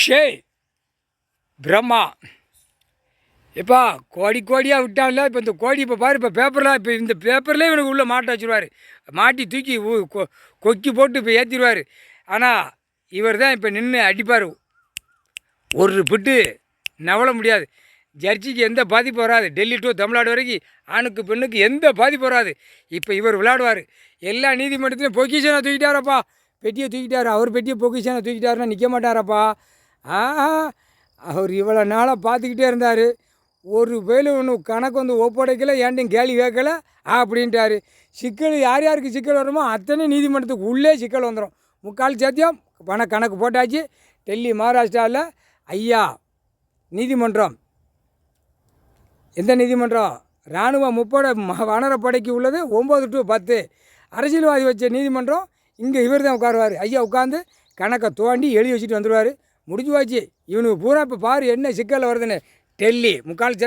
ஷே பிரம்மா எப்பா கோடி கோடியாக விட்டான்ல. இப்போ இந்த கோடி இப்போ பாரு, இப்போ பேப்பர்லாம் இப்போ இந்த பேப்பர்லேயே இவனுக்கு உள்ளே மாட்ட வச்சுருவார். மாட்டி தூக்கி கொக்கி போட்டு இப்போ ஏற்றிடுவார். ஆனால் இவர் தான் இப்போ நின்று அடிப்பார். ஒரு பிட்டு நவள முடியாது. ஜட்ஜிக்கு எந்த பாதிப்பு வராது. டெல்லி டு தமிழ்நாடு வரைக்கும் ஆணுக்கு பெண்ணுக்கு எந்த பாதிப்பு வராது. இப்போ இவர் விளையாடுவார். எல்லா நீதிமன்றத்திலையும் பொக்கிஷனை தூக்கிட்டாரப்பா. பெட்டியை தூக்கிட்டார். அவர் பெட்டியை பொக்கிஷனை தூக்கிட்டாருன்னா நிற்க மாட்டாரப்பா. அவர் இவ்வளோ நாளாக பார்த்துக்கிட்டே இருந்தார். ஒரு வேலை ஒன்று கணக்கு வந்து ஒப்படைக்கலை, ஏன்ட்டும் கேள்வி கேட்கலை அப்படின்ட்டார். சிக்கல் யார் யாருக்கு சிக்கல் வருமோ அத்தனை நீதிமன்றத்துக்கு உள்ளே சிக்கல் வந்துடும். முக்கால் சத்தியம் கணக்கு போட்டாச்சு. டெல்லி மகாராஷ்டிராவில் ஐயா நீதிமன்றம், எந்த நீதிமன்றம்? இராணுவ முப்படை வானரப்படைக்கு உள்ளது 9 to 10. அரசியல்வாதி வச்ச நீதிமன்றம் இங்கே இவர் தான் உட்காருவார். ஐயா உட்காந்து கணக்கை தோண்டி எழுதி வச்சுட்டு வந்துடுவார். முடிஞ்சு போச்சு. இவனுக்கு பூரா இப்போ பாரு என்ன சிக்கலில் வருதுன்னு. டெல்லி முக்கால்